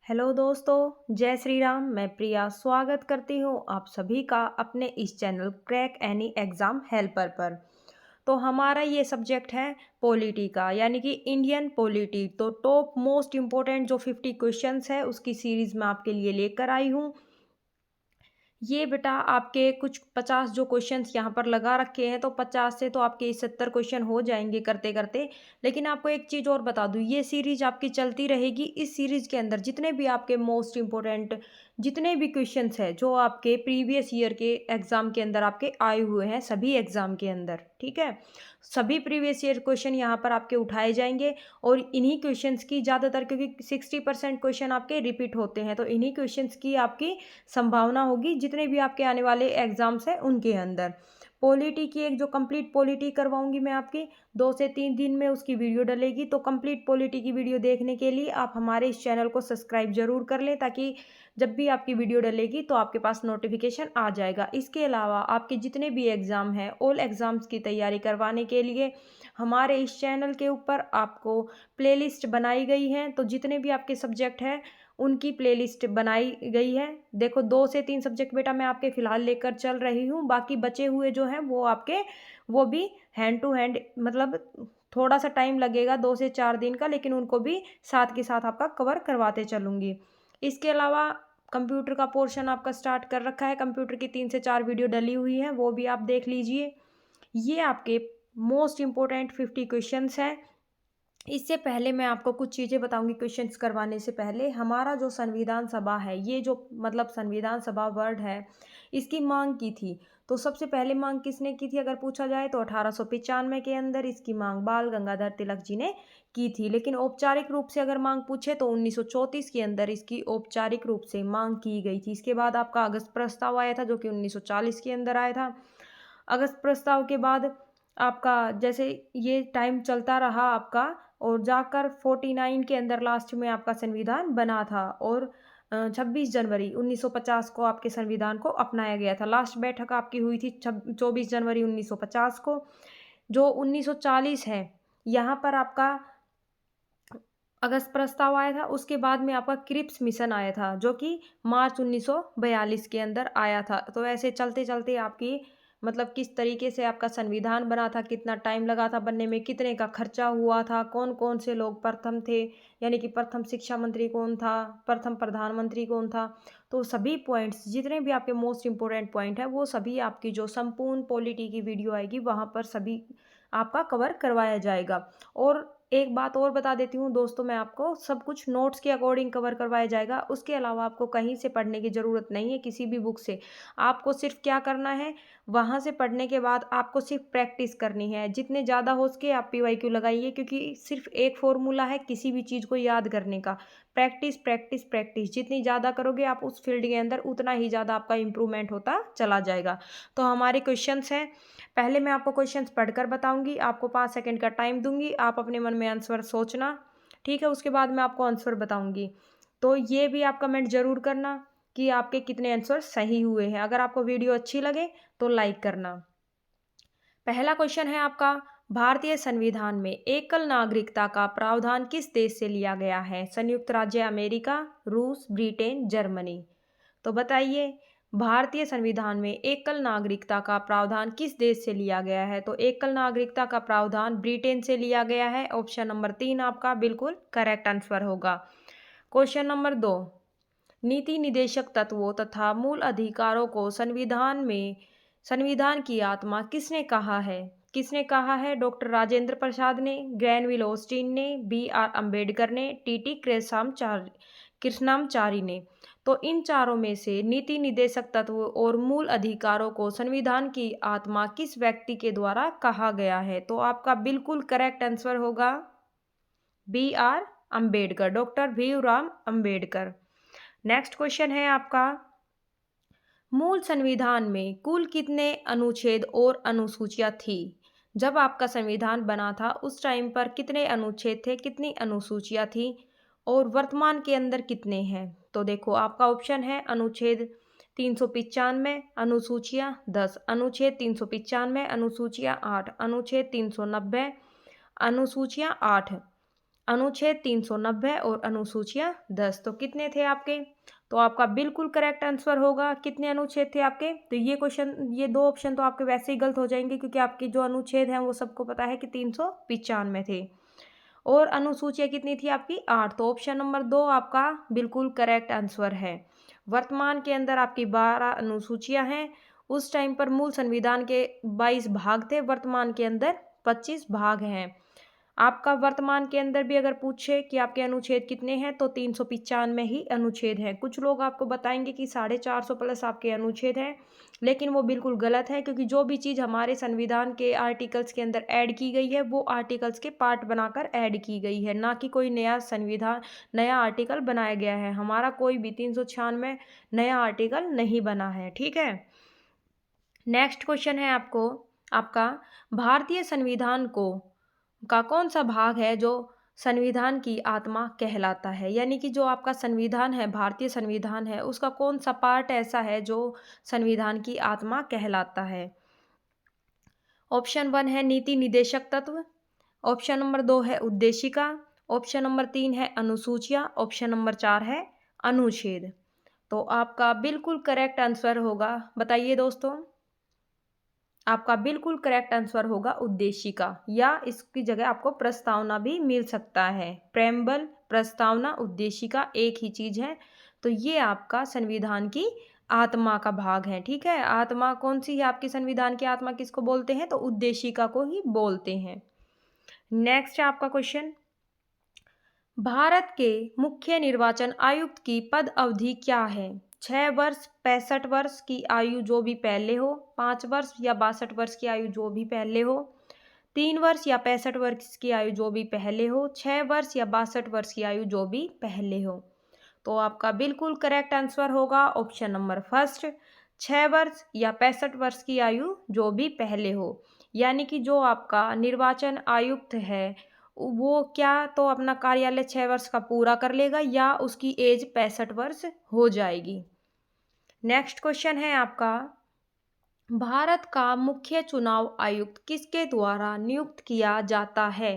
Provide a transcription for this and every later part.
Hello दोस्तों, जय श्री राम। मैं प्रिया स्वागत करती हूँ आप सभी का अपने इस channel crack any exam helper पर। तो हमारा ये सब्जेक्ट है पॉलिटी का, यानी कि इंडियन पॉलिटी। तो टॉप मोस्ट इम्पोर्टेंट जो 50 क्वेश्चंस है उसकी सीरीज़ मैं आपके लिए लेकर आई हूँ। ये बेटा आपके कुछ 50 जो क्वेश्चंस यहाँ पर लगा रखे हैं, तो 50 से तो आपके 70 क्वेश्चन हो जाएंगे करते करते। लेकिन आपको एक चीज़ और बता दूँ, ये सीरीज आपकी चलती रहेगी। इस सीरीज के अंदर जितने भी आपके मोस्ट इम्पोर्टेंट जितने भी क्वेश्चंस हैं जो आपके प्रीवियस ईयर के एग्ज़ाम के अंदर आपके आए हुए हैं, सभी एग्ज़ाम के अंदर, ठीक है, सभी प्रीवियस ईयर क्वेश्चन यहाँ पर आपके उठाए जाएंगे। और इन्हीं क्वेश्चंस की ज़्यादातर, क्योंकि 60% क्वेश्चन आपके रिपीट होते हैं, तो इन्हीं क्वेश्चंस की आपकी संभावना होगी जितने भी आपके आने वाले एग्जाम्स हैं उनके अंदर। पॉलिटी की एक जो कंप्लीट पॉलिटी करवाऊंगी मैं आपकी, 2 से 3 दिन में उसकी वीडियो डलेगी। तो कंप्लीट पॉलिटी की वीडियो देखने के लिए आप हमारे इस चैनल को सब्सक्राइब जरूर कर लें, ताकि जब भी आपकी वीडियो डलेगी तो आपके पास नोटिफिकेशन आ जाएगा। इसके अलावा आपके जितने भी एग्ज़ाम हैं, ऑल एग्ज़ाम्स की तैयारी करवाने के लिए हमारे इस चैनल के ऊपर आपको प्लेलिस्ट बनाई गई है। तो जितने भी आपके सब्जेक्ट हैं उनकी प्लेलिस्ट बनाई गई है। देखो, 2 से 3 सब्जेक्ट बेटा मैं आपके फ़िलहाल लेकर चल रही हूँ, बाकी बचे हुए जो हैं वो आपके, वो भी हैंड टू हैंड, मतलब थोड़ा सा टाइम लगेगा 2 से 4 दिन का, लेकिन उनको भी साथ के साथ आपका कवर करवाते चलूँगी। इसके अलावा कंप्यूटर का पोर्शन आपका स्टार्ट कर रखा है। कंप्यूटर की 3 से 4 वीडियो डली हुई हैं, वो भी आप देख लीजिए। ये आपके मोस्ट इम्पोर्टेंट 50 क्वेश्चंस हैं। इससे पहले मैं आपको कुछ चीज़ें बताऊंगी। क्वेश्चंस करवाने से पहले, हमारा जो संविधान सभा है, ये जो मतलब संविधान सभा वर्ड है, इसकी मांग की थी। तो सबसे पहले मांग किसने की थी अगर पूछा जाए, तो 1895 के अंदर इसकी मांग बाल गंगाधर तिलक जी ने की थी। लेकिन औपचारिक रूप से अगर मांग पूछे तो 1934 के अंदर इसकी औपचारिक रूप से मांग की गई थी। इसके बाद आपका अगस्त प्रस्ताव आया था, जो कि 1940 के अंदर आया था। अगस्त प्रस्ताव के बाद आपका जैसे ये टाइम चलता रहा आपका, और जाकर 49 के अंदर लास्ट में आपका संविधान बना था। और 26 जनवरी 1950 को आपके संविधान को अपनाया गया था। लास्ट बैठक आपकी हुई थी 24 जनवरी 1950 को। जो 1940 है, यहाँ पर आपका अगस्त प्रस्ताव आया था। उसके बाद में आपका क्रिप्स मिशन आया था, जो कि मार्च 1942 के अंदर आया था। तो ऐसे चलते चलते आपकी, मतलब किस तरीके से आपका संविधान बना था, कितना टाइम लगा था बनने में, कितने का खर्चा हुआ था, कौन कौन से लोग प्रथम थे, यानी कि प्रथम शिक्षा मंत्री कौन था, प्रथम प्रधानमंत्री कौन था। तो सभी पॉइंट्स, जितने भी आपके मोस्ट इम्पोर्टेंट पॉइंट है, वो सभी आपकी जो संपूर्ण पॉलिटी की वीडियो आएगी वहाँ पर सभी आपका कवर करवाया जाएगा। और एक बात और बता देती हूँ दोस्तों, मैं आपको सब कुछ नोट्स के अकॉर्डिंग कवर करवाया जाएगा। उसके अलावा आपको कहीं से पढ़ने की ज़रूरत नहीं है, किसी भी बुक से। आपको सिर्फ क्या करना है, वहाँ से पढ़ने के बाद आपको सिर्फ प्रैक्टिस करनी है। जितने ज़्यादा हो सके आप पीवाईक्यू लगाइए, क्योंकि सिर्फ एक फॉर्मूला है किसी भी चीज़ को याद करने का, प्रैक्टिस प्रैक्टिस प्रैक्टिस। जितनी ज़्यादा करोगे आप उस फील्ड के अंदर, उतना ही ज़्यादा आपका इम्प्रूवमेंट होता चला जाएगा। तो हमारे क्वेश्चंस हैं, पहले मैं आपको क्वेश्चंस पढ़कर बताऊंगी, आपको 5 सेकंड का टाइम दूंगी, आप अपने मन में आंसर सोचना, ठीक है। उसके बाद मैं आपको आंसर बताऊंगी। तो ये भी आप कमेंट जरूर करना कि आपके कितने आंसर सही हुए हैं। अगर आपको वीडियो अच्छी लगे तो लाइक करना। पहला क्वेश्चन है आपका, भारतीय संविधान में एकल नागरिकता का प्रावधान किस देश से लिया गया है? संयुक्त राज्य अमेरिका, रूस, ब्रिटेन, जर्मनी। तो बताइए, भारतीय संविधान में एकल नागरिकता का प्रावधान किस देश से लिया गया है? तो एकल नागरिकता का प्रावधान ब्रिटेन से लिया गया है। ऑप्शन नंबर 3 आपका बिल्कुल करेक्ट आंसर होगा। क्वेश्चन नंबर 2, नीति निदेशक तत्वों तथा मूल अधिकारों को संविधान की आत्मा किसने कहा है? किसने कहा है? डॉक्टर राजेंद्र प्रसाद ने, ग्रैनविल ऑस्टिन ने, B.R. अम्बेडकर ने, टी कृष्णामचारी ने। तो इन चारों में से नीति निदेशक तत्व और मूल अधिकारों को संविधान की आत्मा किस व्यक्ति के द्वारा कहा गया है? तो आपका बिल्कुल करेक्ट आंसर होगा B.R. Ambedkar, doctor Bhimrao Ambedkar. Next question है आपका, मूल संविधान में कुल कितने अनुच्छेद और अनुसूचियां थी? जब आपका संविधान बना था उस टाइम पर कितने अनुच्छेद थे, कितनी अनुसूचियां थी, और वर्तमान के अंदर कितने हैं? तो देखो, आपका ऑप्शन है अनुच्छेद 395, अनुसूचियां 10, अनुच्छेद 395, अनुसूचियां 8, अनुच्छेद 390, अनुसूचियां 8, अनुच्छेद 390 और अनुसूचियाँ 10। तो कितने थे आपके? तो आपका बिल्कुल करेक्ट आंसर होगा, कितने अनुच्छेद थे आपके? तो ये दो ऑप्शन तो आपके वैसे ही गलत हो जाएंगे, क्योंकि आपके जो अनुच्छेद हैं वो सबको पता है कि 395 थे। और अनुसूचियाँ कितनी थी आपकी? 8। तो ऑप्शन नंबर 2 आपका बिल्कुल करेक्ट आंसर है। वर्तमान के अंदर आपकी 12 अनुसूचियाँ हैं। उस टाइम पर मूल संविधान के 22 भाग थे, वर्तमान के अंदर 25 भाग हैं। आपका वर्तमान के अंदर भी अगर पूछे कि आपके अनुच्छेद कितने हैं, तो 395 ही अनुच्छेद हैं। कुछ लोग आपको बताएंगे कि 450 प्लस आपके अनुच्छेद हैं, लेकिन वो बिल्कुल गलत है, क्योंकि जो भी चीज़ हमारे संविधान के आर्टिकल्स के अंदर ऐड की गई है वो आर्टिकल्स के पार्ट बनाकर ऐड की गई है, ना कि कोई नया आर्टिकल बनाया गया है। हमारा कोई भी 396 नया आर्टिकल नहीं बना है, ठीक है। नेक्स्ट क्वेश्चन है आपका भारतीय संविधान का कौन सा भाग है जो संविधान की आत्मा कहलाता है? यानी कि जो आपका संविधान है, भारतीय संविधान है, उसका कौन सा पार्ट ऐसा है जो संविधान की आत्मा कहलाता है? ऑप्शन 1 है नीति निदेशक तत्व, ऑप्शन नंबर 2 है उद्देशिका, ऑप्शन नंबर 3 है अनुसूचिया, ऑप्शन नंबर 4 है अनुच्छेद। तो आपका बिल्कुल करेक्ट आंसर होगा, बताइए दोस्तों। आपका बिल्कुल करेक्ट आंसर होगा उद्देशिका, या इसकी जगह आपको प्रस्तावना भी मिल सकता है। प्रेम्बल, प्रस्तावना, उद्देशिका एक ही चीज है। तो ये आपका संविधान की आत्मा का भाग है, ठीक है। आत्मा कौन सी है आपकी संविधान की आत्मा? किसको बोलते हैं? तो उद्देशिका को ही बोलते हैं। नेक्स्ट है आपका क्वेश्चन, भारत के मुख्य निर्वाचन आयुक्त की पद अवधि क्या है? 6 वर्ष, 65 वर्ष की आयु जो भी पहले हो, 5 वर्ष या 62 वर्ष की आयु जो भी पहले हो, 3 वर्ष या 65 वर्ष की आयु जो भी पहले हो, 6 वर्ष या 62 वर्ष की आयु जो भी पहले हो। तो आपका बिल्कुल करेक्ट आंसर होगा ऑप्शन नंबर फर्स्ट, 6 वर्ष या 65 वर्ष की आयु जो भी पहले हो। यानी कि जो आपका निर्वाचन आयुक्त है वो क्या तो अपना कार्यालय 6 वर्ष का पूरा कर लेगा, या उसकी एज 65 वर्ष हो जाएगी। नेक्स्ट क्वेश्चन है आपका, भारत का मुख्य चुनाव आयुक्त किसके द्वारा नियुक्त किया जाता है?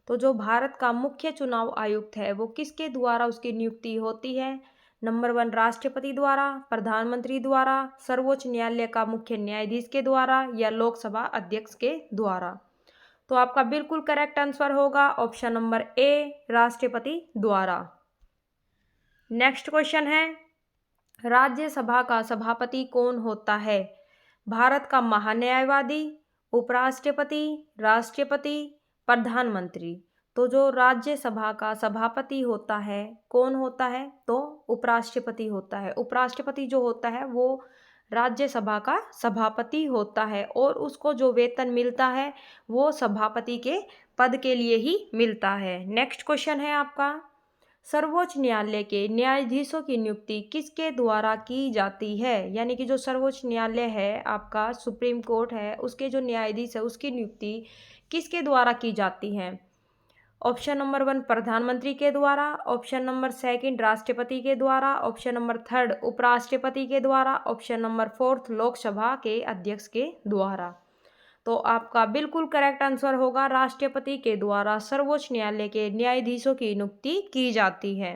तो जो भारत का मुख्य चुनाव आयुक्त है वो किसके द्वारा उसकी नियुक्ति होती है? नंबर 1 राष्ट्रपति द्वारा, प्रधानमंत्री द्वारा, सर्वोच्च न्यायालय का मुख्य न्यायाधीश के द्वारा, या लोकसभा अध्यक्ष के द्वारा। तो आपका बिल्कुल करेक्ट आंसर होगा ऑप्शन नंबर ए, राष्ट्रपति द्वारा। नेक्स्ट क्वेश्चन है, राज्यसभा का सभापति कौन होता है? भारत का महान्यायवादी, उपराष्ट्रपति, राष्ट्रपति, प्रधानमंत्री। तो जो राज्यसभा का सभापति होता है कौन होता है? तो उपराष्ट्रपति होता है। उपराष्ट्रपति जो होता है वो राज्यसभा का सभापति होता है, और उसको जो वेतन मिलता है वो सभापति के पद के लिए ही मिलता है। नेक्स्ट क्वेश्चन है आपका, सर्वोच्च न्यायालय के न्यायाधीशों की नियुक्ति किसके द्वारा की जाती है? यानी कि जो सर्वोच्च न्यायालय है आपका, सुप्रीम कोर्ट है, उसके जो न्यायाधीश है उसकी नियुक्ति किसके द्वारा की जाती है? ऑप्शन नंबर 1 प्रधानमंत्री के द्वारा, ऑप्शन नंबर 2 राष्ट्रपति के द्वारा, ऑप्शन नंबर 3 उपराष्ट्रपति के द्वारा, ऑप्शन नंबर 4 लोकसभा के अध्यक्ष के द्वारा। तो आपका बिल्कुल करेक्ट आंसर होगा राष्ट्रपति के द्वारा सर्वोच्च न्यायालय के न्यायाधीशों की नियुक्ति की जाती है।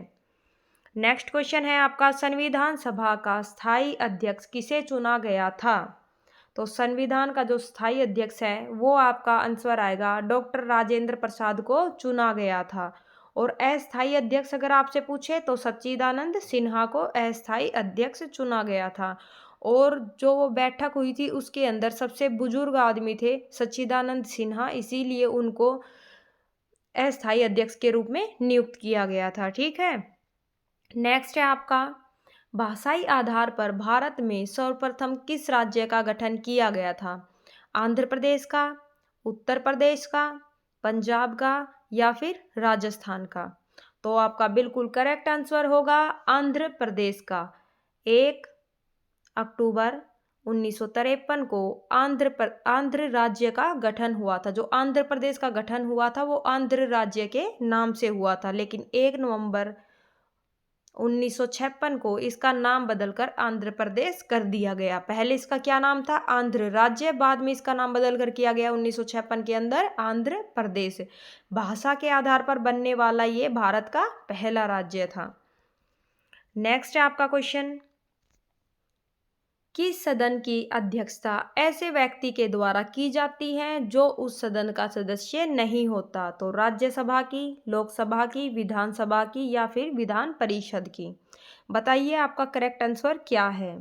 नेक्स्ट क्वेश्चन है आपका, संविधान सभा का स्थायी अध्यक्ष किसे चुना गया था? तो संविधान का जो स्थायी अध्यक्ष है वो आपका आंसर आएगा डॉक्टर राजेंद्र प्रसाद को चुना गया था। और अस्थायी अध्यक्ष अगर आपसे पूछे तो सच्चिदानंद सिन्हा को अस्थायी अध्यक्ष चुना गया था। और जो वो बैठक हुई थी उसके अंदर सबसे बुजुर्ग आदमी थे सच्चिदानंद सिन्हा, इसीलिए उनको अस्थायी अध्यक्ष के रूप में नियुक्त किया गया था, ठीक है। नेक्स्ट है आपका, भाषाई आधार पर भारत में सर्वप्रथम किस राज्य का गठन किया गया था? आंध्र प्रदेश का, उत्तर प्रदेश का, पंजाब का, या फिर राजस्थान का? तो आपका बिल्कुल करेक्ट आंसर होगा आंध्र प्रदेश का। 1 अक्टूबर 1953 को आंध्र राज्य का गठन हुआ था। जो आंध्र प्रदेश का गठन हुआ था वो आंध्र राज्य के नाम से हुआ था, लेकिन 1 नवंबर 1956 को इसका नाम बदलकर आंध्र प्रदेश कर दिया गया। पहले इसका क्या नाम था? आंध्र राज्य, बाद में इसका नाम बदलकर किया गया 1956 के अंदर आंध्र प्रदेश। भाषा के आधार पर बनने वाला ये भारत का पहला राज्य था। नेक्स्ट है आपका क्वेश्चन, किस सदन की अध्यक्षता ऐसे व्यक्ति के द्वारा की जाती है जो उस सदन का सदस्य नहीं होता? तो राज्यसभा की, लोकसभा की, विधानसभा की या फिर विधान परिषद की? बताइए आपका करेक्ट आंसर क्या है।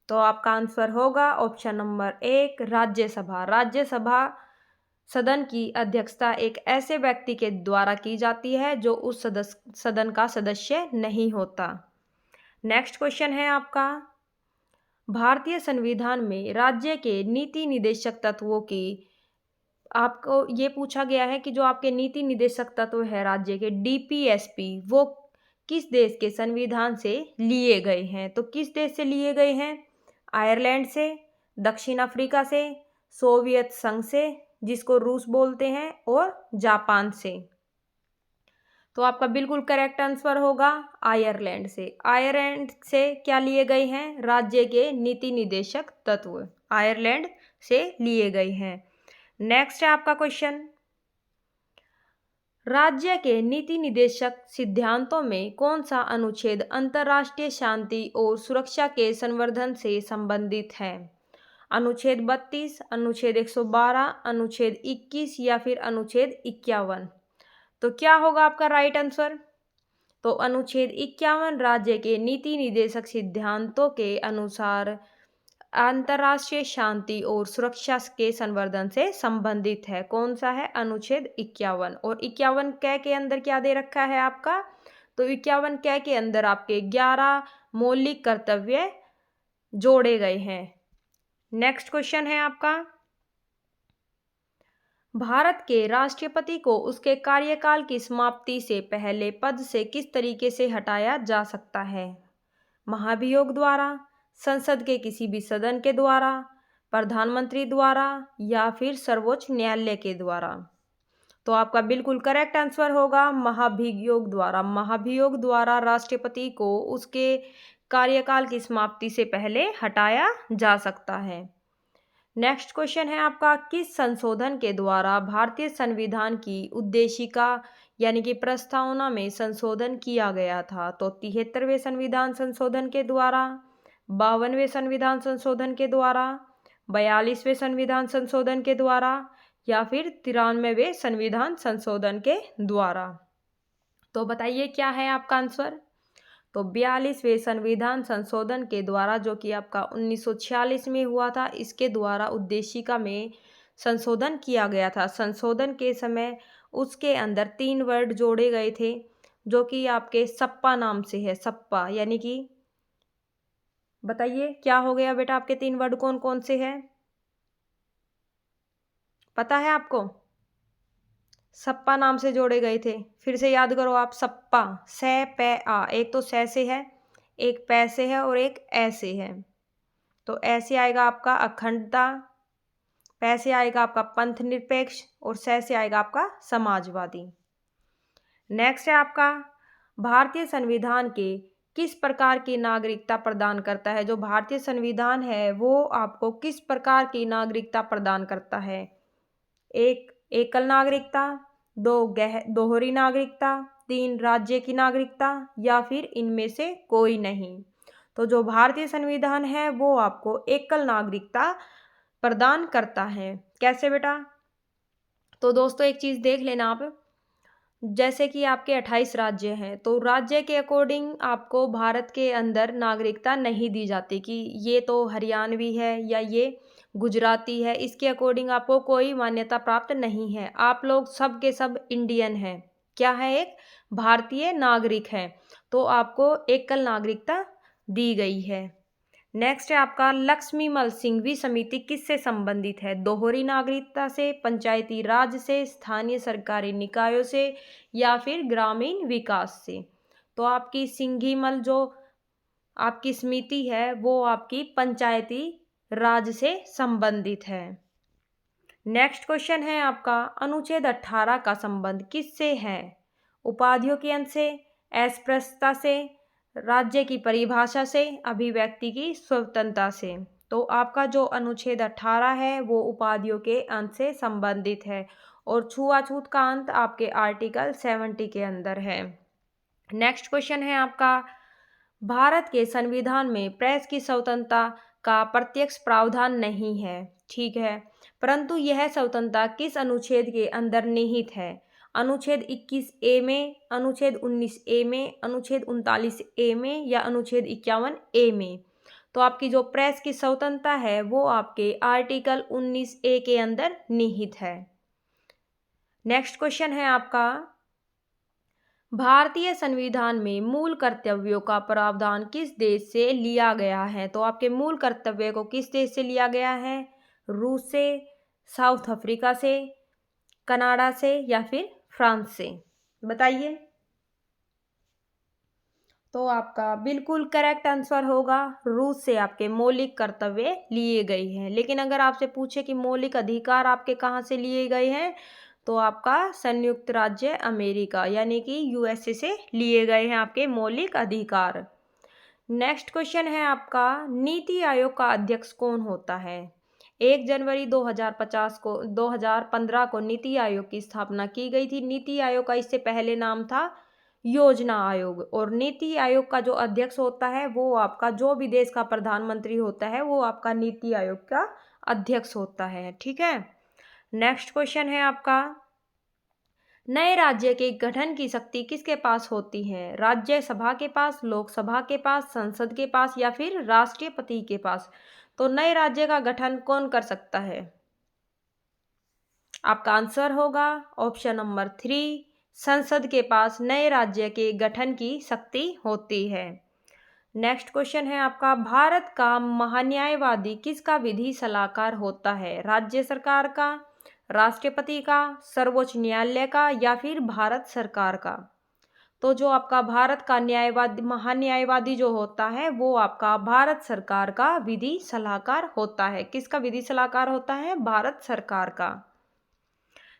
तो आपका आंसर होगा ऑप्शन नंबर 1 राज्यसभा। राज्यसभा सदन की अध्यक्षता एक ऐसे व्यक्ति के द्वारा की जाती है जो उस सदन का सदस्य नहीं होता। नेक्स्ट क्वेश्चन है आपका, भारतीय संविधान में राज्य के नीति निदेशक तत्वों की, आपको ये पूछा गया है कि जो आपके नीति निदेशक तत्व है राज्य के, डीपीएसपी, वो किस देश के संविधान से लिए गए हैं? तो किस देश से लिए गए हैं? आयरलैंड से, दक्षिण अफ्रीका से, सोवियत संघ से जिसको रूस बोलते हैं, और जापान से। तो आपका बिल्कुल करेक्ट आंसर होगा आयरलैंड से। आयरलैंड से क्या लिए गए हैं? राज्य के नीति निदेशक तत्व आयरलैंड से लिए गए हैं। नेक्स्ट है आपका क्वेश्चन, राज्य के नीति निदेशक सिद्धांतों में कौन सा अनुच्छेद अंतर्राष्ट्रीय शांति और सुरक्षा के संवर्धन से संबंधित है? अनुच्छेद 32, अनुच्छेद 112, अनुच्छेद 21 या फिर अनुच्छेद 51? तो क्या होगा आपका राइट आंसर? तो अनुच्छेद 51 राज्य के नीति निदेशक सिद्धांतों के अनुसार अंतर्राष्ट्रीय शांति और सुरक्षा के संवर्धन से संबंधित है। कौन सा है? अनुच्छेद 51। और 51 कै के अंदर क्या दे रखा है आपका? तो 51 कै के अंदर आपके 11 मौलिक कर्तव्य जोड़े गए हैं। नेक्स्ट क्वेश्चन है आपका, भारत के राष्ट्रपति को उसके कार्यकाल की समाप्ति से पहले पद से किस तरीके से हटाया जा सकता है? महाभियोग द्वारा, संसद के किसी भी सदन के द्वारा, प्रधानमंत्री द्वारा या फिर सर्वोच्च न्यायालय के द्वारा? तो आपका बिल्कुल करेक्ट आंसर होगा महाभियोग द्वारा। महाभियोग द्वारा राष्ट्रपति को उसके कार्यकाल की समाप्ति से पहले हटाया जा सकता है। नेक्स्ट क्वेश्चन है आपका, किस संशोधन के द्वारा भारतीय संविधान की उद्देशिका यानी कि प्रस्तावना में संशोधन किया गया था? तो 73वें संविधान संशोधन के द्वारा, 52वें संविधान संशोधन के द्वारा, 42वें संविधान संशोधन के द्वारा या फिर 93वें संविधान संशोधन के द्वारा? तो बताइए क्या है आपका आंसर? तो 42वें संविधान संशोधन के द्वारा, जो कि आपका 1946 में हुआ था, इसके द्वारा उद्देशिका में संशोधन किया गया था। संशोधन के समय उसके अंदर 3 वर्ड जोड़े गए थे जो कि आपके सप्पा नाम से है। सप्पा यानी कि, बताइए क्या हो गया बेटा? आपके 3 वर्ड कौन कौन से हैं? पता है आपको? सप्पा नाम से जोड़े गए थे। फिर से याद करो आप। सप्पा, से पे आ, एक तो से है, एक पै से है और एक ऐ से है। तो ऐसे आएगा आपका अखंडता, पै से आएगा आपका पंथ निरपेक्ष और से आएगा आपका समाजवादी। नेक्स्ट है आपका, भारतीय संविधान के किस प्रकार की नागरिकता प्रदान करता है? जो भारतीय संविधान है वो आपको किस प्रकार की नागरिकता प्रदान करता है? 1 एकल नागरिकता, 2 दोहरी नागरिकता, 3 राज्य की नागरिकता या फिर इनमें से कोई नहीं? तो जो भारतीय संविधान है वो आपको एकल नागरिकता प्रदान करता है। कैसे बेटा? तो दोस्तों एक चीज़ देख लेना आप, जैसे कि आपके 28 राज्य हैं, तो राज्य के अकॉर्डिंग आपको भारत के अंदर नागरिकता नहीं दी जाती कि ये तो हरियाणवी है या ये गुजराती है, इसके अकॉर्डिंग आपको कोई मान्यता प्राप्त नहीं है। आप लोग सब के सब इंडियन हैं। क्या है? एक भारतीय नागरिक है, तो आपको एकल नागरिकता दी गई है। नेक्स्ट है आपका, लक्ष्मीमल सिंघवी समिति किससे संबंधित है? दोहरी नागरिकता से, पंचायती राज से, स्थानीय सरकारी निकायों से या फिर ग्रामीण विकास से? तो आपकी सिंघीमल जो आपकी समिति है वो आपकी पंचायती राज से संबंधित है। नेक्स्ट क्वेश्चन है आपका, अनुच्छेद 18 का संबंध किससे है? उपाधियों के अंश से, अस्पृश्यता से, राज्य की परिभाषा से, अभिव्यक्ति की स्वतंत्रता से। तो आपका जो अनुच्छेद 18 है वो उपाधियों के अंत से संबंधित है और छुआछूत का अंत आपके आर्टिकल 70 के अंदर है। नेक्स्ट क्वेश्चन है आपका, भारत के संविधान में प्रेस की स्वतंत्रता का प्रत्यक्ष प्रावधान नहीं है, ठीक है, परंतु यह स्वतंत्रता किस अनुच्छेद के अंदर निहित है? अनुच्छेद 21A में, अनुच्छेद 19A में, अनुच्छेद 39A में या अनुच्छेद 51A में? तो आपकी जो प्रेस की स्वतंत्रता है वो आपके आर्टिकल 19A के अंदर निहित है। नेक्स्ट क्वेश्चन है आपका, भारतीय संविधान में मूल कर्तव्यों का प्रावधान किस देश से लिया गया है? तो आपके मूल कर्तव्य को किस देश से लिया गया है? रूस से, साउथ अफ्रीका से, कनाडा से या फिर फ्रांस से? बताइए। तो आपका बिल्कुल करेक्ट आंसर होगा, रूस से आपके मौलिक कर्तव्य लिए गए हैं। लेकिन अगर आपसे पूछे कि मौलिक अधिकार आपके कहाँ से लिए गए हैं, तो आपका संयुक्त राज्य अमेरिका यानी कि यूएसए से लिए गए हैं आपके मौलिक अधिकार। नेक्स्ट क्वेश्चन है आपका, नीति आयोग का अध्यक्ष कौन होता है? 1 जनवरी 2015 को नीति आयोग की स्थापना की गई थी। नीति आयोग का इससे पहले नाम था योजना आयोग। और नीति आयोग का जो अध्यक्ष होता है वो आपका, जो भी देश का प्रधानमंत्री होता है वो आपका नीति आयोग का अध्यक्ष होता है, ठीक है। नेक्स्ट क्वेश्चन है आपका, नए राज्य के गठन की शक्ति किसके पास होती है? राज्यसभा के पास, लोकसभा के पास, संसद के पास या फिर राष्ट्रपति के पास? तो नए राज्य का गठन कौन कर सकता है? आपका आंसर होगा ऑप्शन नंबर 3, संसद के पास नए राज्य के गठन की शक्ति होती है। नेक्स्ट क्वेश्चन है आपका, भारत का महान्यायवादी किसका विधि सलाहकार होता है? राज्य सरकार का, राष्ट्रपति का, सर्वोच्च न्यायालय का या फिर भारत सरकार का? तो जो आपका भारत का महान्यायवादी जो होता है वो आपका भारत सरकार का विधि सलाहकार होता है। किसका विधि सलाहकार होता है? भारत सरकार का।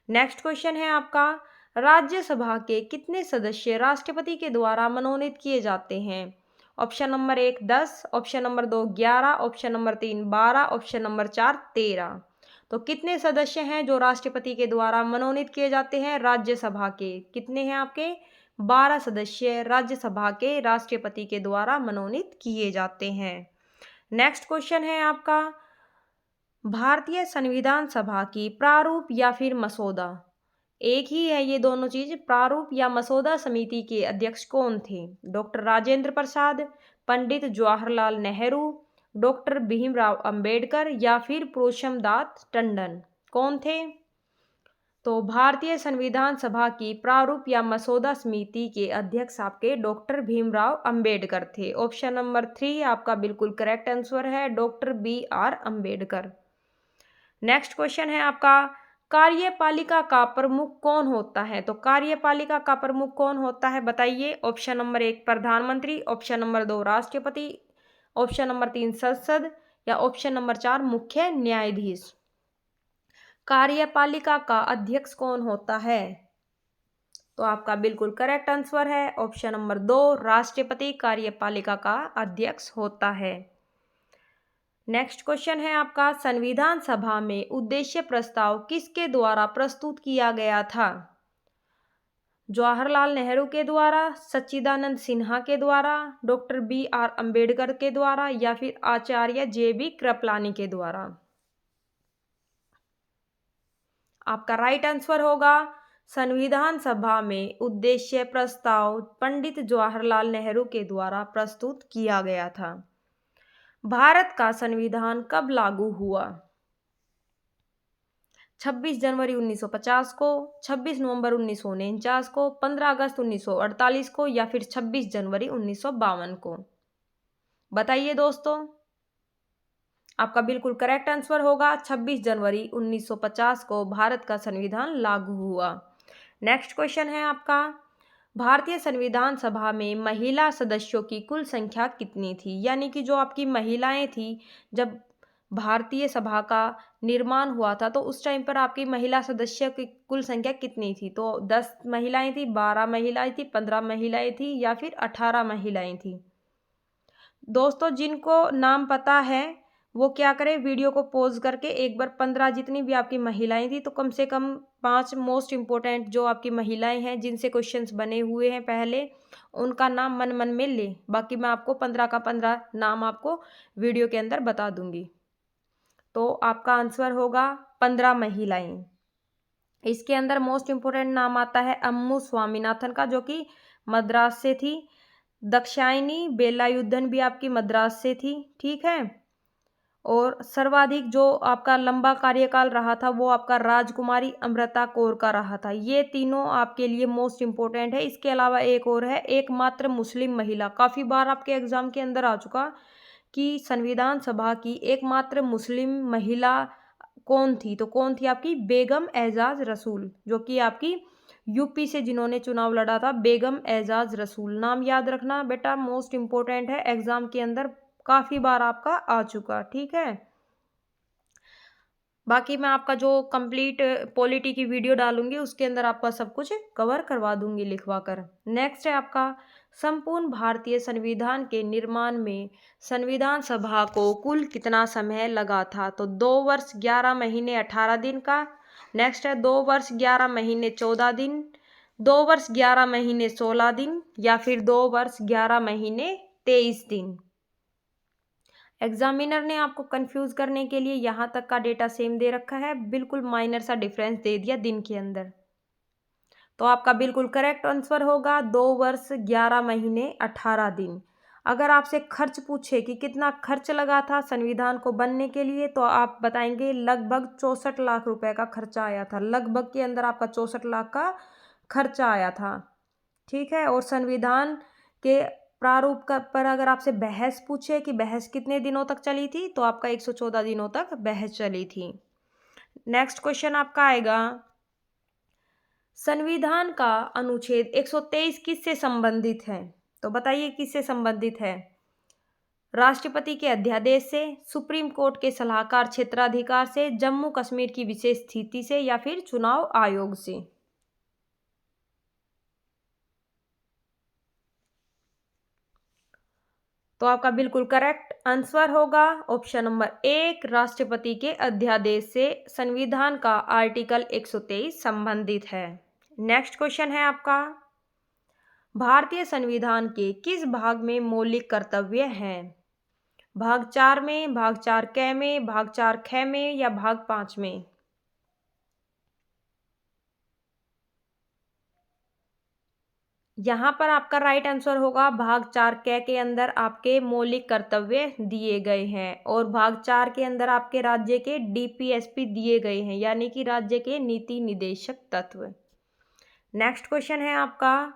नेक्स्ट क्वेश्चन है आपका, राज्यसभा के कितने सदस्य राष्ट्रपति के द्वारा मनोनीत किए जाते हैं? Option number 1 10, option number 2 11, option number 3 12, option number 4 13। तो कितने सदस्य हैं जो राष्ट्रपति के द्वारा मनोनीत किए जाते हैं राज्यसभा के? कितने हैं आपके? 12 सदस्य राज्यसभा के राष्ट्रपति के द्वारा मनोनीत किए जाते हैं। नेक्स्ट क्वेश्चन है आपका, भारतीय संविधान सभा की प्रारूप या फिर मसौदा, एक ही है ये दोनों चीज, प्रारूप या मसौदा समिति के अध्यक्ष कौन थे? डॉक्टर राजेंद्र प्रसाद, पंडित जवाहरलाल नेहरू, डॉक्टर भीमराव अंबेडकर या फिर पुरुषोत्तम दास टंडन? कौन थे? तो भारतीय संविधान सभा की प्रारूप या मसौदा समिति के अध्यक्ष आपके डॉक्टर भीमराव अंबेडकर थे। ऑप्शन नंबर 3 आपका बिल्कुल करेक्ट आंसर है, doctor BR Ambedkar. Next question है आपका, कार्यपालिका का प्रमुख कौन होता है? तो कार्यपालिका का प्रमुख कौन होता है बताइए। ऑप्शन नंबर 1 प्रधानमंत्री, ऑप्शन नंबर 2 राष्ट्रपति, ऑप्शन नंबर 3 संसद या ऑप्शन नंबर 4 मुख्य न्यायाधीश? कार्यपालिका का अध्यक्ष कौन होता है? तो आपका बिल्कुल करेक्ट आंसर है ऑप्शन नंबर 2 राष्ट्रपति कार्यपालिका का अध्यक्ष होता है। नेक्स्ट क्वेश्चन है आपका, संविधान सभा में उद्देश्य प्रस्ताव किसके द्वारा प्रस्तुत किया गया था? जवाहरलाल नेहरू के द्वारा, सच्चिदानंद सिन्हा के द्वारा, डॉक्टर BR अंबेडकर के द्वारा या फिर आचार्य JB कृपलानी के द्वारा? आपका राइट आंसर होगा संविधान सभा में उद्देश्य प्रस्ताव पंडित जवाहरलाल नेहरू के द्वारा प्रस्तुत किया गया था। भारत का संविधान कब लागू हुआ? 26 जनवरी 1950 को, 26 नवंबर 1949 को, 15 अगस्त 1948 को या फिर 26 जनवरी 1952 को? बताइए दोस्तों। आपका बिल्कुल करेक्ट आंसर होगा 26 जनवरी 1950 को भारत का संविधान लागू हुआ। नेक्स्ट क्वेश्चन है आपका, भारतीय संविधान सभा में महिला सदस्यों की कुल संख्या कितनी थी? यानी कि जो आपकी महिलाएं थी जब भारतीय सभा का निर्माण हुआ था तो उस टाइम पर आपकी महिला सदस्य की कुल संख्या कितनी थी? तो 10 महिलाएं थी, 12 महिलाएं थी, 15 महिलाएं थी या फिर 18 महिलाएं थी? दोस्तों जिनको नाम पता है वो क्या करें, वीडियो को पॉज करके एक बार 15 जितनी भी आपकी महिलाएं थी तो कम से कम 5 मोस्ट इम्पोर्टेंट जो आपकी महिलाएं हैं जिनसे क्वेश्चंस बने हुए हैं पहले, उनका नाम मन मन में ले। बाकी मैं आपको 15 का 15 नाम आपको वीडियो के अंदर बता दूंगी। तो आपका आंसर होगा 15 महिलाएं। इसके अंदर मोस्ट इम्पोर्टेंट नाम आता है अम्मू स्वामीनाथन का, जो कि मद्रास से थी। दक्षायनी बेलायुधन भी आपकी मद्रास से थी, ठीक है। और सर्वाधिक जो आपका लंबा कार्यकाल रहा था वो आपका राजकुमारी अमृता कौर का रहा था। ये तीनों आपके लिए मोस्ट इम्पोर्टेंट है। इसके अलावा एक और है, एकमात्र मुस्लिम महिला। काफ़ी बार आपके एग्जाम के अंदर आ चुका कि संविधान सभा की एकमात्र मुस्लिम महिला कौन थी? तो कौन थी आपकी? बेगम एजाज रसूल, जो कि आपकी यूपी से जिन्होंने चुनाव लड़ा था, बेगम एजाज रसूल। नाम याद रखना बेटा, मोस्ट इम्पोर्टेंट है, एग्जाम के अंदर काफ़ी बार आपका आ चुका, ठीक है। बाकी मैं आपका जो कंप्लीट पॉलिटी की वीडियो डालूंगी उसके अंदर आपका सब कुछ कवर करवा दूंगी लिखवा कर। नेक्स्ट है आपका, संपूर्ण भारतीय संविधान के निर्माण में संविधान सभा को कुल कितना समय लगा था? तो 2 वर्ष 11 महीने 18 दिन का। नेक्स्ट है 2 वर्ष 11 महीने 14 दिन, 2 वर्ष 11 महीने 16 दिन या फिर 2 वर्ष 11 महीने 23 दिन। एग्जामिनर ने आपको कंफ्यूज करने के लिए यहाँ तक का डेटा सेम दे रखा है, बिल्कुल माइनर सा डिफरेंस दे दिया दिन के अंदर। तो आपका बिल्कुल करेक्ट आंसर होगा 2 वर्ष 11 महीने 18 दिन। अगर आपसे खर्च पूछे कि कितना खर्च लगा था संविधान को बनने के लिए तो आप बताएंगे लगभग 64 लाख रुपए का खर्चा आया था। लगभग के अंदर आपका 64 लाख का खर्चा आया था, ठीक है। और संविधान के प्रारूप का पर अगर आपसे बहस पूछे कि बहस कितने दिनों तक चली थी तो आपका 114 दिनों तक बहस चली थी। नेक्स्ट क्वेश्चन आपका आएगा, संविधान का अनुच्छेद 123 किससे संबंधित है? तो बताइए किससे संबंधित है? राष्ट्रपति के अध्यादेश से, सुप्रीम कोर्ट के सलाहकार क्षेत्राधिकार से, जम्मू कश्मीर की विशेष स्थिति से या फिर चुनाव आयोग से? तो आपका बिल्कुल करेक्ट आंसर होगा ऑप्शन नंबर 1, राष्ट्रपति के अध्यादेश से संविधान का आर्टिकल 123 संबंधित है। नेक्स्ट क्वेश्चन है आपका, भारतीय संविधान के किस भाग में मौलिक कर्तव्य हैं? भाग 4 में, भाग 4 क में, भाग 4 ख में या भाग 5 में? यहाँ पर आपका राइट आंसर होगा भाग 4 क के अंदर आपके मौलिक कर्तव्य दिए गए हैं और भाग 4 के अंदर आपके राज्य के डीपीएसपी दिए गए हैं, यानी कि राज्य के नीति निदेशक तत्व। नेक्स्ट क्वेश्चन है आपका,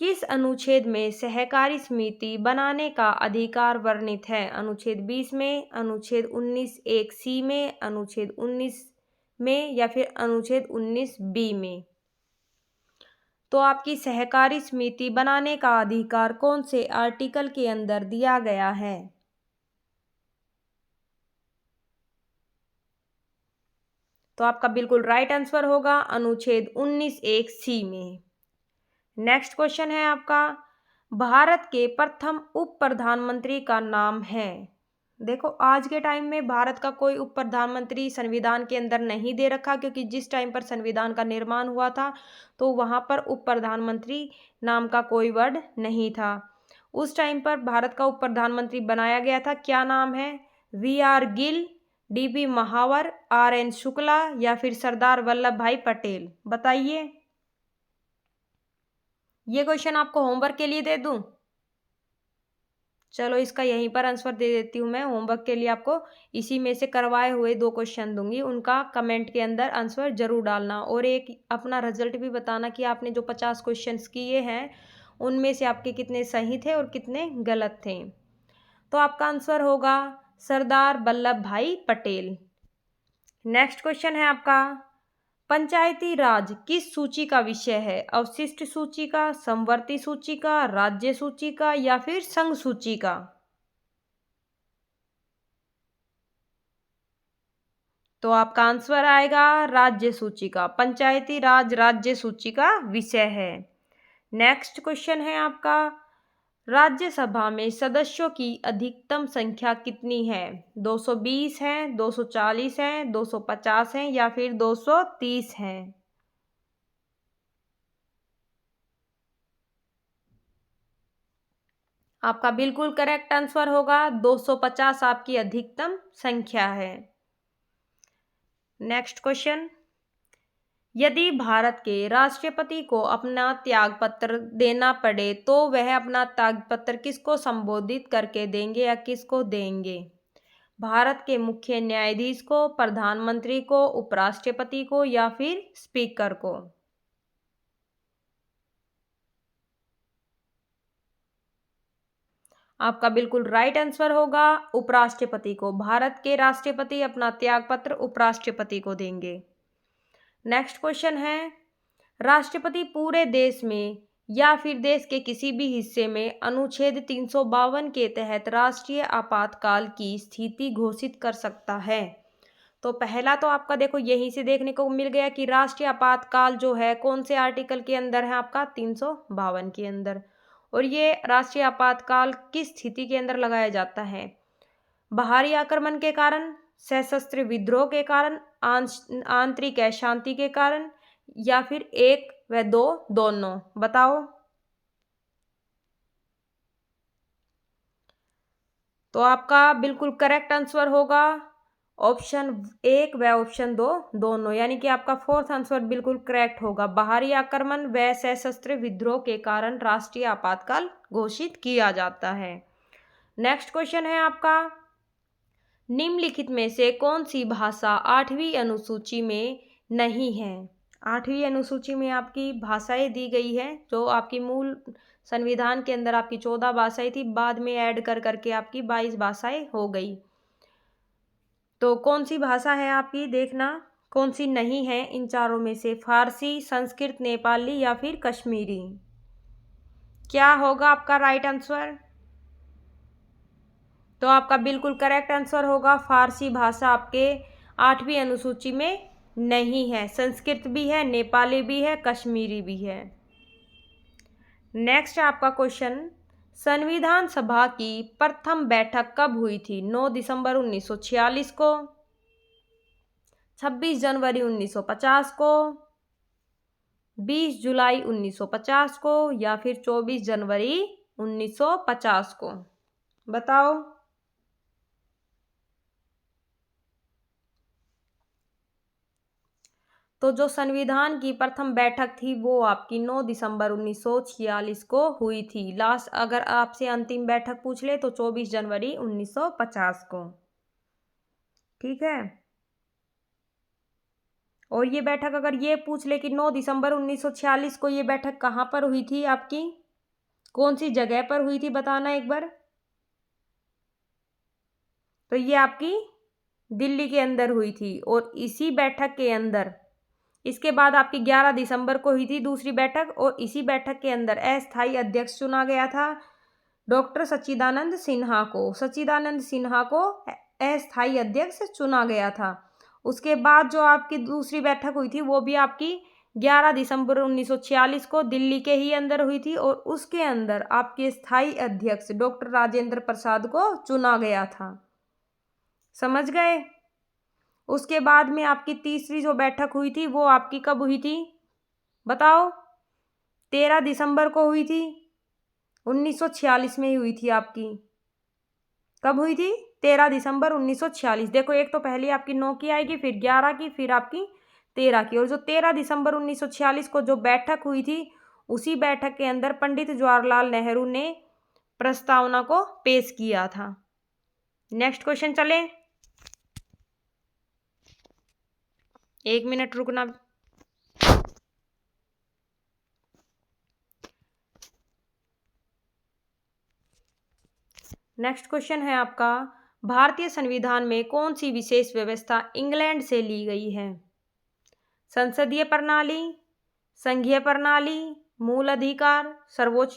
किस अनुच्छेद में सहकारी समिति बनाने का अधिकार वर्णित है? अनुच्छेद 20 में, अनुच्छेद 19 एक सी में, अनुच्छेद 19 में या फिर अनुच्छेद 19 बी में? तो आपकी सहकारी समिति बनाने का अधिकार कौन से आर्टिकल के अंदर दिया गया है? तो आपका बिल्कुल राइट आंसर होगा अनुच्छेद 19 एक सी में। नेक्स्ट क्वेश्चन है आपका, भारत के प्रथम उप प्रधानमंत्री का नाम है? देखो आज के टाइम में भारत का कोई उप प्रधानमंत्री संविधान के अंदर नहीं दे रखा, क्योंकि जिस टाइम पर संविधान का निर्माण हुआ था तो वहाँ पर उप प्रधानमंत्री नाम का कोई वर्ड नहीं था। उस टाइम पर भारत का उप प्रधानमंत्री बनाया गया था, क्या नाम है? VR गिल, DB महावर, RN शुक्ला या फिर सरदार वल्लभ भाई पटेल? बताइए। ये क्वेश्चन आपको होमवर्क के लिए दे दूं? चलो इसका यहीं पर आंसर दे देती हूँ मैं। होमवर्क के लिए आपको इसी में से करवाए हुए 2 क्वेश्चन दूंगी, उनका कमेंट के अंदर आंसर जरूर डालना और एक अपना रिजल्ट भी बताना कि आपने जो 50 क्वेश्चंस किए हैं उनमें से आपके कितने सही थे और कितने गलत थे। तो आपका आंसर होगा सरदार वल्लभ भाई पटेल। नेक्स्ट क्वेश्चन है आपका, पंचायती राज किस सूची का विषय है? अवशिष्ट सूची का, समवर्ती सूची का, राज्य सूची का या फिर संघ सूची का? तो आपका आंसर आएगा राज्य सूचिका। पंचायती राज राज्य सूचिका विषय है। नेक्स्ट क्वेश्चन है आपका, राज्यसभा में सदस्यों की अधिकतम संख्या कितनी है? 220 है, 240 है, 250 है या फिर 230 है? आपका बिल्कुल करेक्ट आंसर होगा 250 आपकी अधिकतम संख्या है। नेक्स्ट क्वेश्चन, यदि भारत के राष्ट्रपति को अपना त्यागपत्र देना पड़े तो वह अपना त्यागपत्र किसको संबोधित करके देंगे या किसको देंगे? भारत के मुख्य न्यायाधीश को, प्रधानमंत्री को, उपराष्ट्रपति को या फिर स्पीकर को? आपका बिल्कुल राइट आंसर होगा उपराष्ट्रपति को। भारत के राष्ट्रपति अपना त्यागपत्र उपराष्ट्रपति को देंगे। नेक्स्ट क्वेश्चन है, राष्ट्रपति पूरे देश में या फिर देश के किसी भी हिस्से में अनुच्छेद 352 के तहत राष्ट्रीय आपातकाल की स्थिति घोषित कर सकता है? तो पहला तो आपका देखो यहीं से देखने को मिल गया कि राष्ट्रीय आपातकाल जो है कौन से आर्टिकल के अंदर है? आपका 352 के अंदर। और ये राष्ट्रीय आपातकाल किस स्थिति के अंदर लगाया जाता है? बाहरी आक्रमण के कारण, सशस्त्र विद्रोह के कारण, आंतरिक अशांति के कारण या फिर एक व दो दोनों? बताओ। तो आपका बिल्कुल करेक्ट आंसर होगा ऑप्शन 1 व ऑप्शन 2 दोनों, यानी कि आपका फोर्थ आंसर बिल्कुल करेक्ट होगा। बाहरी आक्रमण व सशस्त्र विद्रोह के कारण राष्ट्रीय आपातकाल घोषित किया जाता है। नेक्स्ट क्वेश्चन है आपका, निम्नलिखित में से कौन सी भाषा 8वीं अनुसूची में नहीं है? 8वीं अनुसूची में आपकी भाषाएं दी गई है जो आपकी मूल संविधान के अंदर आपकी 14 भाषाएं थी, बाद में ऐड कर करके आपकी 22 भाषाएं हो गई। तो कौन सी भाषा है आपकी, देखना कौन सी नहीं है इन चारों में से? फारसी, संस्कृत, नेपाली या फिर कश्मीरी? क्या होगा आपका राइट आंसर? तो आपका बिल्कुल करेक्ट आंसर होगा फारसी भाषा आपके 8वीं अनुसूची में नहीं है। संस्कृत भी है, नेपाली भी है, कश्मीरी भी है। नेक्स्ट आपका क्वेश्चन, संविधान सभा की प्रथम बैठक कब हुई थी? 9 दिसंबर 1946 को, 26 जनवरी 1950 को, 20 जुलाई 1950 को या फिर 24 जनवरी 1950 को? बताओ। तो जो संविधान की प्रथम बैठक थी वो आपकी 9 दिसंबर 1946 को हुई थी। लास्ट अगर आपसे अंतिम बैठक पूछ ले तो 24 जनवरी 1950 को। ठीक है। और ये बैठक अगर ये पूछ ले कि 9 दिसंबर 1946 को ये बैठक कहाँ पर हुई थी आपकी, कौन सी जगह पर हुई थी, बताना एक बार। तो ये आपकी दिल्ली के अंदर हुई थी। और इसी बैठक के अंदर इसके बाद आपकी 11 दिसंबर को हुई थी दूसरी बैठक, और इसी बैठक के अंदर अस्थायी अध्यक्ष चुना गया था डॉक्टर सच्चिदानंद सिन्हा को। सच्चिदानंद सिन्हा को अस्थायी अध्यक्ष चुना गया था। उसके बाद जो आपकी दूसरी बैठक हुई थी वो भी आपकी 11 दिसंबर 1946 को दिल्ली के ही अंदर हुई थी, और उसके अंदर आपके स्थायी अध्यक्ष डॉक्टर राजेंद्र प्रसाद को चुना गया था। समझ गए। उसके बाद में आपकी तीसरी जो बैठक हुई थी वो आपकी कब हुई थी, बताओ। 13 दिसंबर को हुई थी, 1946 में ही हुई थी आपकी। कब हुई थी? 13 दिसंबर 1946। देखो एक तो पहले आपकी 9 की आएगी, फिर 11 की, फिर आपकी 13 की। और जो 13 दिसंबर 1946 को जो बैठक हुई थी उसी बैठक के अंदर पंडित जवाहरलाल नेहरू ने प्रस्तावना को पेश किया था। नेक्स्ट क्वेश्चन चले, 1 मिनट रुकना। नेक्स्ट क्वेश्चन है आपका, भारतीय संविधान में कौन सी विशेष व्यवस्था इंग्लैंड से ली गई है? संसदीय प्रणाली, संघीय प्रणाली, मूल अधिकार, सर्वोच्च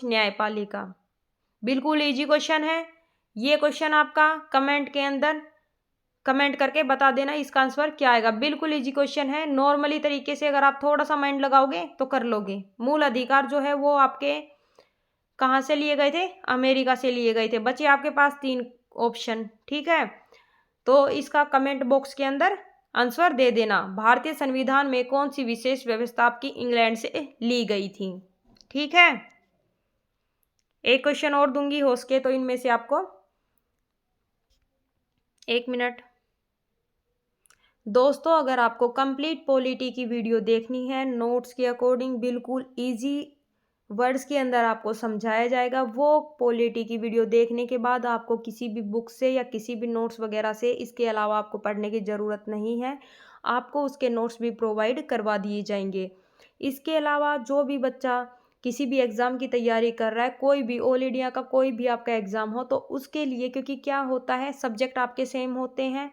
कमेंट करके बता देना इसका आंसर क्या आएगा। बिल्कुल इजी क्वेश्चन है, नॉर्मली तरीके से अगर आप थोड़ा सा माइंड लगाओगे तो कर लोगे। मूल अधिकार जो है वो आपके कहाँ से लिए गए थे? अमेरिका से लिए गए थे। बचे आपके पास 3 ऑप्शन, ठीक है। तो इसका कमेंट बॉक्स के अंदर आंसर दे देना। भारतीय संविधान में कौन सी विशेष व्यवस्था आपकी इंग्लैंड से ली गई थी? ठीक है, एक क्वेश्चन और दूंगी हो सके तो इनमें से आपको। 1 मिनट दोस्तों, अगर आपको कंप्लीट पॉलिटी की वीडियो देखनी है, नोट्स के अकॉर्डिंग बिल्कुल इजी वर्ड्स के अंदर आपको समझाया जाएगा, वो पॉलिटी की वीडियो देखने के बाद आपको किसी भी बुक से या किसी भी नोट्स वगैरह से इसके अलावा आपको पढ़ने की ज़रूरत नहीं है। आपको उसके नोट्स भी प्रोवाइड करवा दिए जाएंगे। इसके अलावा जो भी बच्चा किसी भी एग्ज़ाम की तैयारी कर रहा है, कोई भी ऑल इंडिया का कोई भी आपका एग्ज़ाम हो, तो उसके लिए, क्योंकि क्या होता है, सब्जेक्ट आपके सेम होते हैं,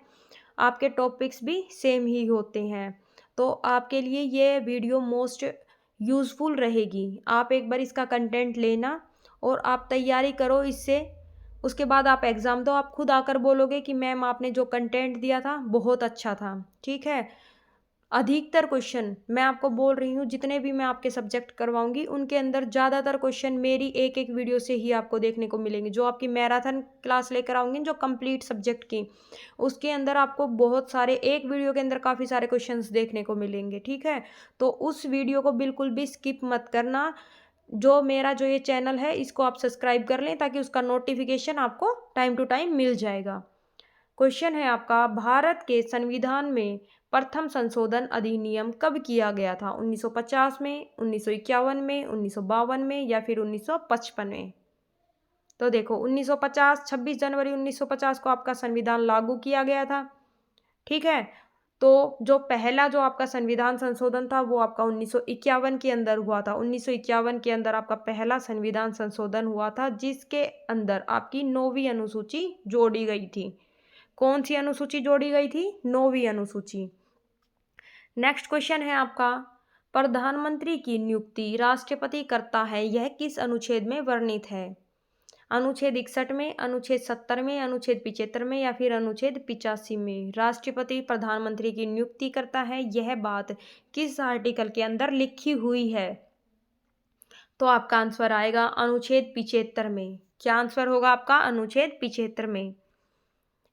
आपके टॉपिक्स भी सेम ही होते हैं, तो आपके लिए ये वीडियो मोस्ट यूज़फुल रहेगी। आप एक बार इसका कंटेंट लेना और आप तैयारी करो इससे। उसके बाद आप एग्ज़ाम दो, आप खुद आकर बोलोगे कि मैम आपने जो कंटेंट दिया था बहुत अच्छा था, ठीक है। अधिकतर क्वेश्चन मैं आपको बोल रही हूँ, जितने भी मैं आपके सब्जेक्ट करवाऊंगी उनके अंदर ज़्यादातर क्वेश्चन मेरी एक एक वीडियो से ही आपको देखने को मिलेंगे। जो आपकी मैराथन क्लास लेकर आऊँगी जो कंप्लीट सब्जेक्ट की, उसके अंदर आपको बहुत सारे, एक वीडियो के अंदर काफ़ी सारे क्वेश्चंस देखने को मिलेंगे, ठीक है। तो उस वीडियो को बिल्कुल भी स्किप मत करना। जो मेरा जो ये चैनल है इसको आप सब्सक्राइब कर लें ताकि उसका नोटिफिकेशन आपको टाइम टू टाइम मिल जाएगा। क्वेश्चन है आपका, भारत के संविधान में प्रथम संशोधन अधिनियम कब किया गया था? 1950 में, 1951 में, 1952 में या फिर 1955 में? तो देखो 1950, 26 जनवरी 1950 को आपका संविधान लागू किया गया था, ठीक है। तो जो पहला जो आपका संविधान संशोधन था वो आपका 1951 के अंदर हुआ था। 1951 के अंदर आपका पहला संविधान संशोधन हुआ था, जिसके अंदर आपकी 9वीं अनुसूची जोड़ी गई थी। कौन सी अनुसूची जोड़ी गई थी? 9वीं अनुसूची। नेक्स्ट क्वेश्चन है आपका, प्रधानमंत्री की नियुक्ति राष्ट्रपति करता है, यह किस अनुच्छेद में वर्णित है? अनुच्छेद 61 में, अनुच्छेद 70 में, अनुच्छेद 75 में या फिर अनुच्छेद 85 में? राष्ट्रपति प्रधानमंत्री की नियुक्ति करता है, यह बात किस आर्टिकल के अंदर लिखी हुई है? तो आपका आंसर आएगा अनुच्छेद 75 में। क्या आंसर होगा आपका? अनुच्छेद 75 में।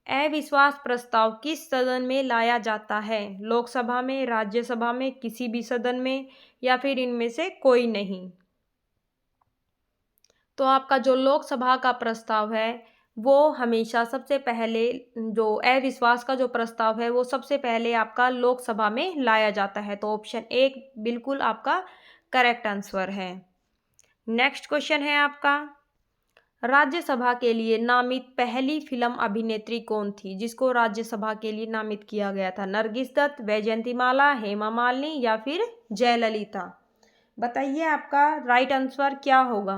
अविश्वास प्रस्ताव किस सदन में लाया जाता है? लोकसभा में, राज्यसभा में, किसी भी सदन में या फिर इनमें से कोई नहीं? तो आपका जो लोकसभा का प्रस्ताव है वो हमेशा सबसे पहले, जो अविश्वास का जो प्रस्ताव है वो सबसे पहले आपका लोकसभा में लाया जाता है। तो ऑप्शन 1 बिल्कुल आपका करेक्ट आंसर है। नेक्स्ट क्वेश्चन है आपका, राज्यसभा के लिए नामित पहली फिल्म अभिनेत्री कौन थी, जिसको राज्यसभा के लिए नामित किया गया था? नरगिस दत्त, वैजयंतीमाला, हेमा मालिनी या फिर जयललिता? बताइए आपका राइट आंसर क्या होगा?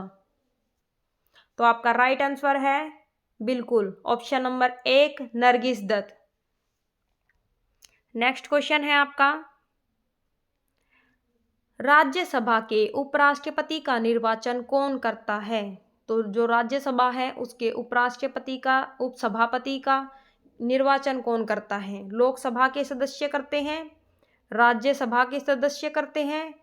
तो आपका राइट आंसर है बिल्कुल option number 1 Nargis Dutt. Next question है आपका, राज्यसभा के उपराष्ट्रपति का निर्वाचन कौन करता है? तो जो राज्यसभा है उसके उपराष्ट्रपति का, उपसभापति का निर्वाचन कौन करता है? लोकसभा के सदस्य करते हैं, राज्यसभा के सदस्य करते हैं,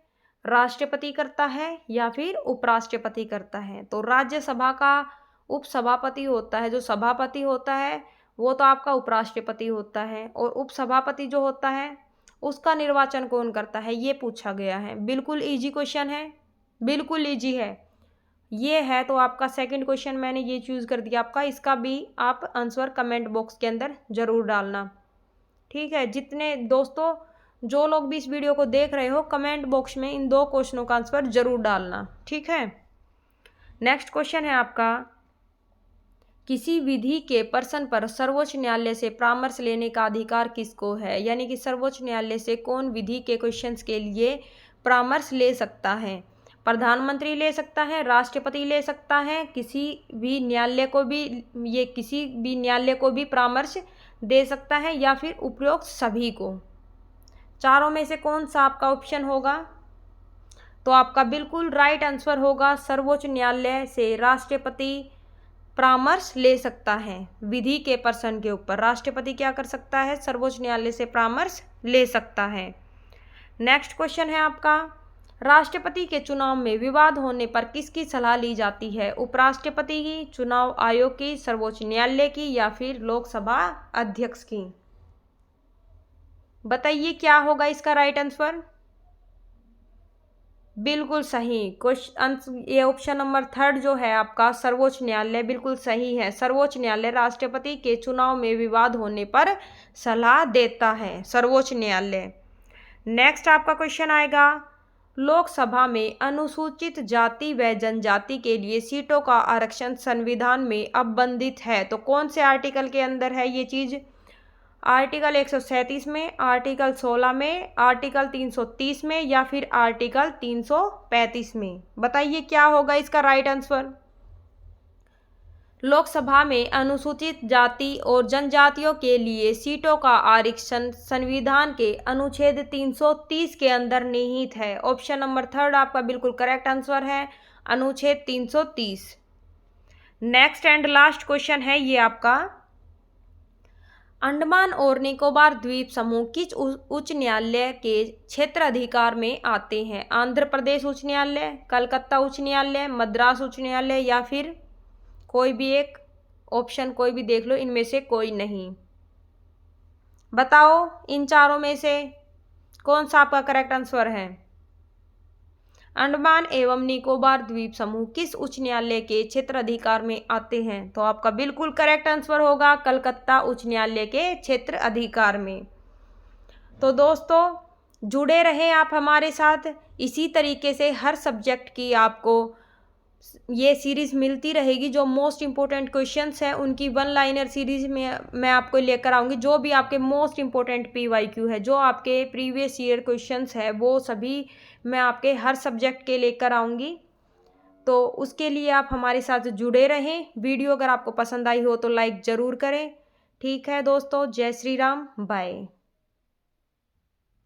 राष्ट्रपति करता है या फिर उपराष्ट्रपति करता है? तो राज्यसभा का उपसभापति होता है, जो सभापति होता है वो तो आपका उपराष्ट्रपति होता है, और उपसभापति जो होता है उसका निर्वाचन कौन करता है, ये पूछा गया है। बिल्कुल इजी क्वेश्चन है, बिल्कुल इजी है ये है। तो आपका सेकंड क्वेश्चन मैंने ये चूज़ कर दिया आपका, इसका भी आप आंसर कमेंट बॉक्स के अंदर ज़रूर डालना, ठीक है। जितने दोस्तों, जो लोग भी इस वीडियो को देख रहे हो, कमेंट बॉक्स में इन 2 क्वेश्चनों का आंसर ज़रूर डालना, ठीक है। नेक्स्ट क्वेश्चन है आपका, किसी विधि के प्रश्न पर सर्वोच्च न्यायालय से परामर्श लेने का अधिकार किसको है? यानी कि सर्वोच्च न्यायालय से कौन विधि के क्वेश्चंस के लिए परामर्श ले सकता है? प्रधानमंत्री ले सकता है, राष्ट्रपति ले सकता है, किसी भी न्यायालय को भी परामर्श दे सकता है या फिर उपरोक्त सभी को? चारों में से कौन सा आपका ऑप्शन होगा? तो आपका बिल्कुल राइट आंसर होगा सर्वोच्च न्यायालय से राष्ट्रपति परामर्श ले सकता है? विधि के प्रश्न के ऊपर राष्ट्रपति क्या कर सकता है? सर्वोच्च न्यायालय से परामर्श ले सकता है। नेक्स्ट क्वेश्चन है आपका, राष्ट्रपति के चुनाव में विवाद होने पर किसकी सलाह ली जाती है? उपराष्ट्रपति की, चुनाव आयोग की, सर्वोच्च न्यायालय की या फिर लोकसभा अध्यक्ष की? बताइए क्या होगा इसका राइट आंसर? बिल्कुल सही क्वेश्चन, ये ऑप्शन नंबर 3 जो है आपका सर्वोच्च न्यायालय बिल्कुल सही है। सर्वोच्च न्यायालय राष्ट्रपति के चुनाव में विवाद होने पर सलाह देता है, सर्वोच्च न्यायालय। नेक्स्ट आपका क्वेश्चन आएगा, लोकसभा में अनुसूचित जाति व जनजाति के लिए सीटों का आरक्षण संविधान में अबंधित है, तो कौन से आर्टिकल के अंदर है ये चीज? आर्टिकल 137 में, आर्टिकल 16 में, आर्टिकल 330 में या फिर आर्टिकल 335 में? बताइए क्या होगा इसका राइट आंसर? लोकसभा में अनुसूचित जाति और जनजातियों के लिए सीटों का आरक्षण संविधान के अनुच्छेद 330 के अंदर निहित है। ऑप्शन नंबर 3 आपका बिल्कुल करेक्ट आंसर है, अनुच्छेद 330। नेक्स्ट एंड लास्ट क्वेश्चन है ये आपका, अंडमान और निकोबार द्वीप समूह किस उच्च न्यायालय के क्षेत्र अधिकार में आते हैं? आंध्र प्रदेश उच्च न्यायालय, कलकत्ता उच्च न्यायालय, मद्रास उच्च न्यायालय या फिर कोई भी एक ऑप्शन, कोई भी देख लो, इनमें से कोई नहीं। बताओ इन चारों में से कौन सा आपका करेक्ट आंसर है? अंडमान एवं निकोबार द्वीप समूह किस उच्च न्यायालय के क्षेत्र अधिकार में आते हैं? तो आपका बिल्कुल करेक्ट आंसर होगा कलकत्ता उच्च न्यायालय के क्षेत्र अधिकार में। तो दोस्तों जुड़े रहें आप हमारे साथ, इसी तरीके से हर सब्जेक्ट की आपको ये सीरीज़ मिलती रहेगी। जो मोस्ट इम्पोर्टेंट क्वेश्चंस हैं उनकी 1 लाइनर सीरीज़ में मैं आपको लेकर आऊँगी। जो भी आपके मोस्ट इम्पोर्टेंट PYQ है, जो आपके प्रीवियस ईयर क्वेश्चंस है, वो सभी मैं आपके हर सब्जेक्ट के लेकर आऊँगी। तो उसके लिए आप हमारे साथ जुड़े रहें। वीडियो अगर आपको पसंद आई हो तो लाइक ज़रूर करें। ठीक है दोस्तों, जय श्री राम, बाय।